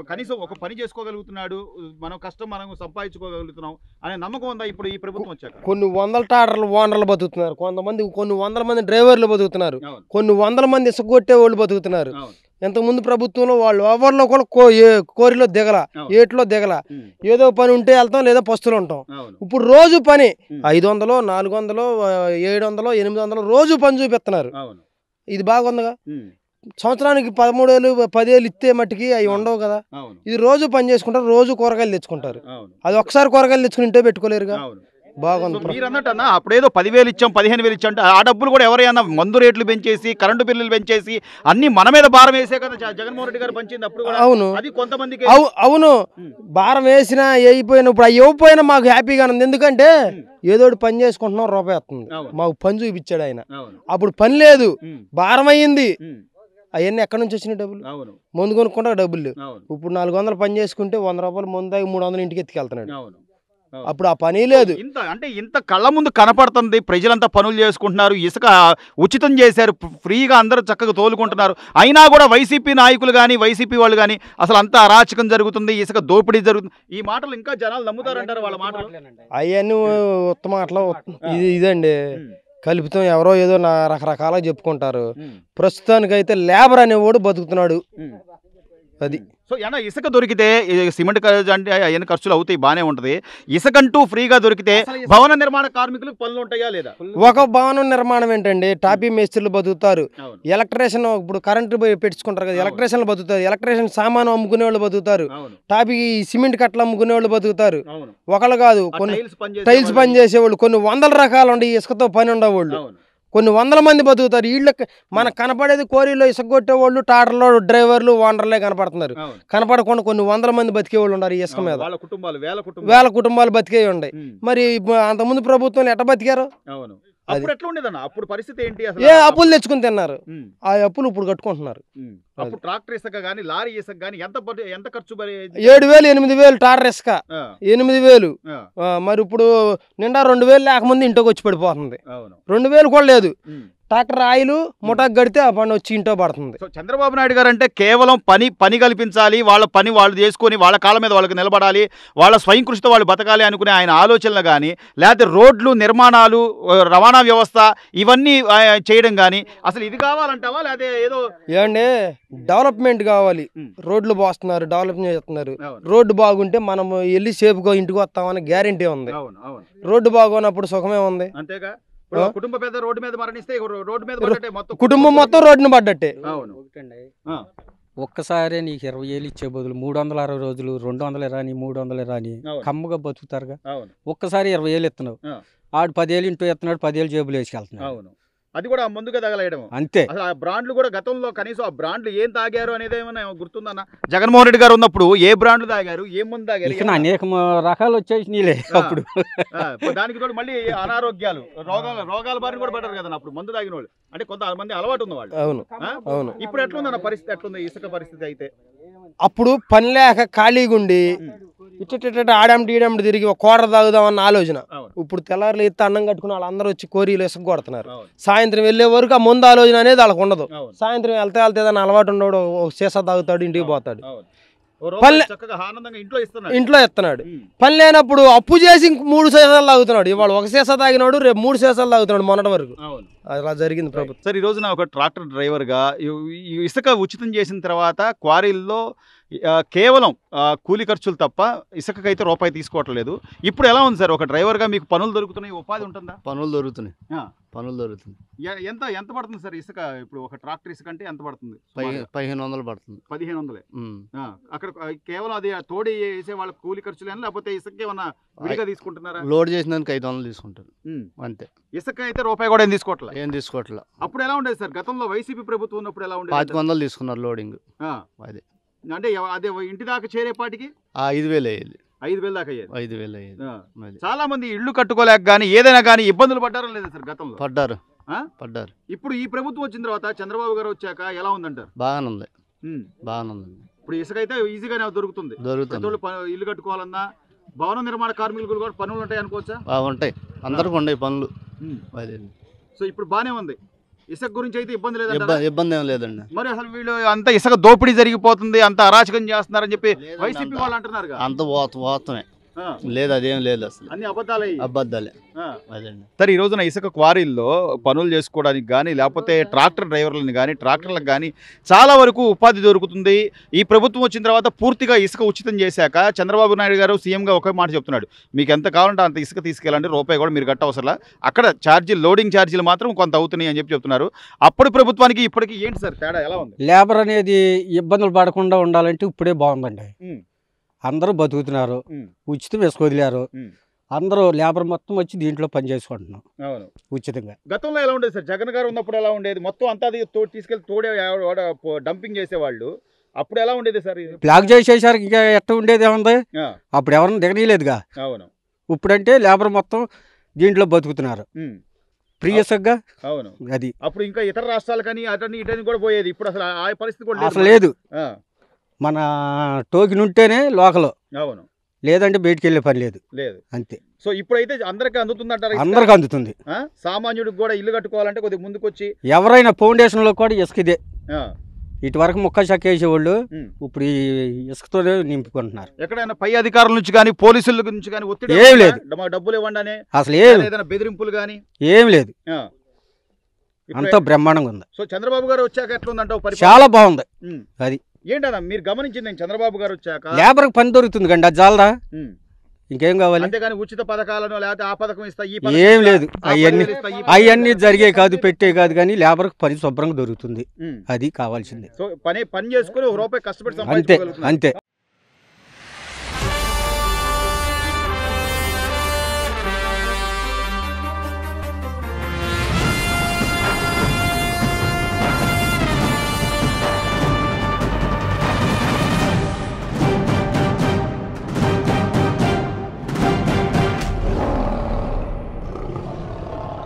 కనీసం ఒక పని చేసుకోగలుగుతున్నాడు, మనం కష్టం మనం సంపాదించుకోగలుగుతున్నాం అనే నమ్మకం ఉందా ఇప్పుడు ఈ ప్రభుత్వం వచ్చాక? కొన్ని వందల టాటర్లు ఓనర్లు బతుకుతున్నారు, కొంతమంది కొన్ని వందల మంది డ్రైవర్లు బతుకుతున్నారు, కొన్ని వందల మంది ఇసుక కొట్టే వాళ్ళు బతుకుతున్నారు. ఇంతకుముందు ప్రభుత్వంలో వాళ్ళు ఎవరిలో కూడా కోరిలో దిగల, ఏట్లో దిగల, ఏదో పని ఉంటే వెళ్తాం లేదా పస్తులు ఉంటాం. ఇప్పుడు రోజు పని 500, 400, 700, 800 రోజు పని చూపిస్తున్నారు. ఇది బాగుందిగా. సంవత్సరానికి 13,000, 10,000 ఇస్తే మట్టికి అవి ఉండవు కదా. ఇది రోజు పని చేసుకుంటారు, రోజు కూరగాయలు తెచ్చుకుంటారు. అది ఒకసారి కూరగాయలు తెచ్చుకుని ఇంటే పెట్టుకోలేరుగా. బాగుంది. మీరు అన్నట్టన్నా అప్పుడేదో 10,000 ఇచ్చాం, 15,000 ఇచ్చాం అంటే ఆ డబ్బులు కూడా ఎవరైనా మందు రేట్లు పెంచేసి, కరెంటు బిల్లులు పెంచేసి అన్ని మన మీద భారం వేసే కదా జగన్మోహన్ రెడ్డి గారు పంచింది అప్పుడు కూడా. అవును, అది కొంతమందికి అవును భారం వేసినా వేయిపోయినా ఇప్పుడు అవి ఇవ్వకపోయినా మాకు హ్యాపీగా ఉంది. ఎందుకంటే ఏదో పని చేసుకుంటున్నాం, రూపాయి వస్తుంది. మాకు పని చూపించాడు ఆయన. అప్పుడు పని లేదు, భారం అయ్యింది. అవన్నీ ఎక్కడి నుంచి వచ్చిన డబ్బులు? మందు కొనుక్కుంటా డబ్బులు లేవు. ఇప్పుడు 400 పని చేసుకుంటే 100 రూపాయలు ముందు 300 ఇంటికి ఎత్తుకెళ్తున్నాడు. అప్పుడు ఆ పని లేదు. అంటే ఇంత కళ్ళ ముందు కనపడుతుంది, ప్రజలంతా పనులు చేసుకుంటున్నారు, ఇసుక ఉచితం చేశారు, ఫ్రీగా అందరూ చక్కగా తోలుకుంటున్నారు. అయినా కూడా వైసీపీ నాయకులు కానీ వైసీపీ వాళ్ళు కానీ అసలు అంతా అరాచకం జరుగుతుంది, ఇసుక దోపిడీ జరుగుతుంది, ఈ మాటలు ఇంకా జనాలు నమ్ముతారంటారు వాళ్ళ మాటలు. అవన్నీ ఉత్తమ మాటలు. ఇదండి కలుపుతాం, ఎవరో ఏదో రకరకాలుగా చెప్పుకుంటారు. ప్రస్తుతానికైతే లేబర్ అనేవాడు బతుకుతున్నాడు. అది సో ఏనా ఇసుక దొరికితే సిమెంట్ అంటే అవన్నీ ఖర్చులు అవుతాయి, బాగానే ఉంటుంది. ఇసుకంటూ ఫ్రీగా దొరికితే భవన నిర్మాణ కార్మికులకు పనులు ఉంటాయా లేదా? ఒక భవనం నిర్మాణం ఏంటండి, టాపీ మేస్త్రీలు బతుకుతారు, ఎలక్ట్రీషియన్ ఇప్పుడు కరెంటు పెట్టుకుంటారు కదా, ఎలక్ట్రీషియన్లు బతుకుతారు, ఎలక్ట్రీషియన్ సామాను అమ్ముకునే వాళ్ళు బతుకుతారు, టాపీ సిమెంట్ కట్టలు అమ్ముకునే వాళ్ళు బతుకుతారు. ఒకళ్ళు కాదు, కొన్ని టైల్స్ పని చేసేవాళ్ళు, కొన్ని వందల రకాలు ఉండే ఇసుకతో పని ఉండేవాళ్ళు, కొన్ని వందల మంది బతుకుతారు. వీళ్ళకి మనకు కనపడేది కోరిలో ఇసుక కొట్టేవాళ్ళు, టాటర్లో డ్రైవర్లు, ఓనర్లే కనపడుతున్నారు. కనపడకుండా కొన్ని వందల మంది బతికేవాళ్ళు ఉన్నారు ఈ ఇసుక మీద. వేల కుటుంబాలు బతికే ఉన్నాయి. మరి అంతకుముందు ప్రభుత్వం ఎట్ట బతికారు? అప్పుడు పరిస్థితి ఏంటి? ఏ అప్పులు తెచ్చుకుని తిన్నారు, ఆ అప్పులు ఇప్పుడు కట్టుకుంటున్నారు. అప్పుడు ట్రాక్టర్ ఇసుక గానీ లారీ ఇసుక గానీ ఎంత ఖర్చు? 7,000, 8,000 టాటర్ ఇసుక 8,000. మరి ఇప్పుడు నిండా 2,000 లేకముందు ఇంటికి వచ్చి పడిపోతుంది. 2,000 కూడా లేదు. ట్రాక్టర్ ఆయిల్ ముఠాకు గడితే ఆ పని వచ్చి ఇంట్లో పడుతుంది. చంద్రబాబు నాయుడు గారు అంటే కేవలం పని కల్పించాలి, వాళ్ళ పని వాళ్ళు చేసుకొని వాళ్ళ కాళ్ళ మీద వాళ్ళకి నిలబడాలి, వాళ్ళ స్వయం కృషితో వాళ్ళు బతకాలి అనుకునే ఆయన ఆలోచనలు కానీ, లేకపోతే రోడ్లు నిర్మాణాలు, రవాణా వ్యవస్థ ఇవన్నీ చేయడం కానీ అసలు ఇది కావాలంటావా? లేకపోతే ఏదో ఏమండి డెవలప్మెంట్ కావాలి, రోడ్లు పోస్తున్నారు, డెవలప్మెంట్ చేస్తున్నారు. రోడ్డు బాగుంటే మనం వెళ్ళి సేపుగా ఇంటికి వస్తామని గ్యారెంటీ ఉంది. రోడ్డు బాగోనప్పుడు సుఖమే ఉంది. అంతేగా. కుటుంబ పెద్ద రోడ్డు మీద మరణిస్తే రోడ్డు మీద కుటుంబం మొత్తం రోడ్డుని పడ్డట్టే. ఒక్కసారి నీకు 20,000 ఇచ్చే బదులు 360 రోజులు 200 రాని 300 రాని కమ్మగా బతుకుతారుగా. ఒక్కసారి 20,000 ఇస్తున్నావు, ఆడు 10,000 ఇంటూ ఎత్తున్నాడు, 10,000 జేబులు వేసుకెళ్తున్నాడు. అది కూడా ముందుగా తగలేయడం అంతే. అసలు ఆ బ్రాండ్లు కూడా గతంలో కనీసం ఆ బ్రాండ్లు ఏం తాగారు అనేది ఏమైనా గుర్తుందన్న? జగన్మోహన్ రెడ్డి గారు ఉన్నప్పుడు ఏ బ్రాండ్లు తాగారు, ఏ ముందు తాగారు? ఇక్కడ అనేక రకాలు వచ్చేసి నీలే అప్పుడు. దానికి కూడా మళ్ళీ అనారోగ్యాలు, రోగాల బారిన కూడా పడ్డారు కదా అప్పుడు మందు తాగిన వాళ్ళు. అంటే కొంతమంది అలవాటు ఉన్న వాళ్ళు. అవును అవును. ఇప్పుడు ఎట్లుందన్న పరిస్థితి? ఎట్లుంది ఇసుక పరిస్థితి? అయితే అప్పుడు పని లేక ఖాళీగా ఉండి ఇట్ట ఆడమిటి ఈడమిటి తిరిగి ఒక కోట తాగుదామన్న ఆలోచన. ఇప్పుడు తెల్లారులు ఎత్తి అన్నం కట్టుకుని వాళ్ళందరూ వచ్చి కోరీలు ఇసుక కొడుతున్నారు. సాయంత్రం వెళ్ళే వరకు ఆ ముందు ఆలోచన అనేది వాళ్ళకు ఉండదు. సాయంత్రం వెళ్తే ఏదైనా అలవాటు ఉండడు, సీసా తాగుతాడు, ఇంటికి పోతాడు, ఇంట్లో ఇస్తున్నాడు. పని లేనప్పుడు అప్పు చేసి 3 సీసాలు తాగుతున్నాడు. ఇవాళ 1 సీసా తాగినాడు, రేపు 3 సీసాలు తాగుతున్నాడు మొన్నటి వరకు. అలా జరిగింది ప్రభుత్వం. సార్, ఈ రోజున ఒక ట్రాక్టర్ డ్రైవర్గా ఇసుక ఉచితం చేసిన తర్వాత క్వారీల్లో కేవలం కూలి ఖర్చులు తప్ప ఇసుకకైతే రూపాయి తీసుకోవట్లేదు. ఇప్పుడు ఎలా ఉంది సార్? ఒక డ్రైవర్గా మీకు పనులు దొరుకుతున్నాయి, ఉపాధి ఉంటుందా? పనులు దొరుకుతున్నాయి. ఎంత పడుతుంది సార్ ఇసుక? ఇప్పుడు ఒక ట్రాక్టర్ ఇసుక అంటే ఎంత పడుతుంది? 1,500 పడుతుంది. 1,500. అక్కడ కేవలం అది తోడి వేసే వాళ్ళ కూలి ఖర్చులు లేకపోతే ఇసుక ఏమన్నా విడిగా తీసుకుంటున్నారా? లోడ్ చేసినందుకు 500 తీసుకుంటారు అంతే. ఇసుక అయితే రూపాయి కూడా ఏం తీసుకోవట్లేదు. అప్పుడు ఎలా ఉండేది సార్? గతంలో వైసీపీ ప్రభుత్వం ఉన్నప్పుడు ఎలా ఉండేది? 500 తీసుకున్నారు లోడింగ్. అదే అంటే అదే ఇంటి దాకా చేరేపాటికి 5,000 అయ్యేది. 5,000 దాకా అయ్యేది. 5,000 అయ్యేది. చాలా మంది ఇళ్లు కట్టుకోలేక కానీ ఏదైనా కానీ ఇబ్బందులు పడ్డారా లేదా సార్ గతంలో? పడ్డారు. ఇప్పుడు ఈ ప్రభుత్వం వచ్చిన తర్వాత చంద్రబాబు గారు వచ్చాక ఎలా ఉందంటారు? బాగానే ఉంది. ఇప్పుడు ఇసుక అయితే ఈజీగానే దొరుకుతుంది. ఇల్లు కట్టుకోవాలన్నా భవన నిర్మాణ కార్మికులు కూడా పనులు ఉంటాయి అనుకోవచ్చా? ఉంటాయి, అందరికి ఉన్నాయి పనులు. సో ఇప్పుడు బానే ఉంది. ఇసుక గురించి అయితే ఇబ్బంది లేదు, ఇబ్బంది ఏం లేదండి. మరి అసలు వీళ్ళు అంత ఇసుక దోపిడీ జరిగిపోతుంది, అంత అరాచకం చేస్తున్నారని చెప్పి వైసీపీ వాళ్ళు అంటున్నారు. అంత వాస్తవమే లేదు, అదేం లేదు అసలు, అన్ని అబద్ధాలే. అదండి. సరే, ఈ రోజున ఇసుక క్వారీల్లో పనులు చేసుకోవడానికి కానీ లేకపోతే ట్రాక్టర్ డ్రైవర్లను కానీ ట్రాక్టర్లకు కానీ చాలా వరకు ఉపాధి దొరుకుతుంది. ఈ ప్రభుత్వం వచ్చిన తర్వాత పూర్తిగా ఇసుక ఉచితం చేశాక చంద్రబాబు నాయుడు గారు సీఎంగా ఒకే మాట చెప్తున్నాడు, మీకు ఎంత కావాలంటే అంత ఇసుక తీసుకెళ్ళండి, రూపాయి కూడా మీరు కట్టవసరం, అక్కడ ఛార్జీలు లోడింగ్ ఛార్జీలు మాత్రం కొంత అవుతున్నాయి అని చెప్పి చెప్తున్నారు. అప్పుడు ప్రభుత్వానికి ఇప్పటికి ఏంటి సార్ తేడా, ఎలా ఉంది? లేబర్ అనేది ఇబ్బందులు పడకుండా ఉండాలంటే ఇప్పుడే బాగుందండి. అందరూ బతుకుతున్నారు, ఉచితం ఇసుక వదిలేరు, అందరూ లేబర్ మొత్తం వచ్చి దీంట్లో పని చేసుకుంటున్నాం ఉచితంగా. గతంలో ఎలా ఉండేది సార్? జగన్ గారు ఉన్నప్పుడు ఎలా ఉండేది? మొత్తం అంతా తీసుకెళ్లి తోడే డంపింగ్ చేసేవాళ్ళు, అప్పుడు ఎలా ఉండేది సార్? బ్లాక్ చేసేసారు, ఇంకా ఎట్ట ఉండేది ఏముంది, అప్పుడు ఎవరిని దిగనీయలేదుగా. అవును, ఇప్పుడంటే లేబర్ మొత్తం దీంట్లో బతుకుతున్నారు ప్రియసగ్గా. అవును, అది అప్పుడు ఇంకా ఇతర రాష్ట్రాలు కానీ అటని ఇటని కూడా పోయేది, ఇప్పుడు అసలు ఆ పరిస్థితి కూడా అసలు లేదు. మన టోకెన్ ఉంటేనే లోకల్, అవును, లేదంటే బయటికి వెళ్ళే పని లేదు, అంతే. సో ఇప్పుడైతే అందరికీ అందుతుంది అంటారు? అందరికి అందుతుంది. సామాన్యుడికి కూడా ఇల్లు కట్టుకోవాలంటే కొద్దిగా ముందుకొచ్చి ఎవరైనా ఫౌండేషన్ లో కూడా ఇసుకదే. ఇటు వరకు ముక్క చెక్క వేసేవాళ్ళు ఇప్పుడు ఈ ఇసుకతోనే నింపుకుంటున్నారు. ఎక్కడైనా పై అధికారుల నుంచి కానీ పోలీసుల నుంచి కానీ ఒత్తిడి ఏం లేదు, డబ్బులు ఇవ్వండి అనే అసలు ఏదైనా బెదిరింపులు కానీ ఏం లేదు, అంతా బ్రహ్మాండంగా ఉంది. సో చంద్రబాబు గారు వచ్చాక ఎట్లా ఉందంటావు? చాలా బాగుంది. అది ఏంటన్నా మీరు గమనించింది? చంద్రబాబు గారు వచ్చాక లేబర్కి పని దొరుకుతుంది కండి, అది చాలదా? ఇంకేం కావాలి? అంతేగాని ఉచిత పథకాలను లేకపోతే ఆ పథకం ఇస్తా ఏం లేదు, అవన్నీ జరిగే కాదు, పెట్టే కాదు, కానీ లేబర్కి పని శుభ్రంగా దొరుకుతుంది, అది కావాల్సిందే. సో పని చేసుకుని ఒక రూపాయి కష్టపడి అంతే అంతే.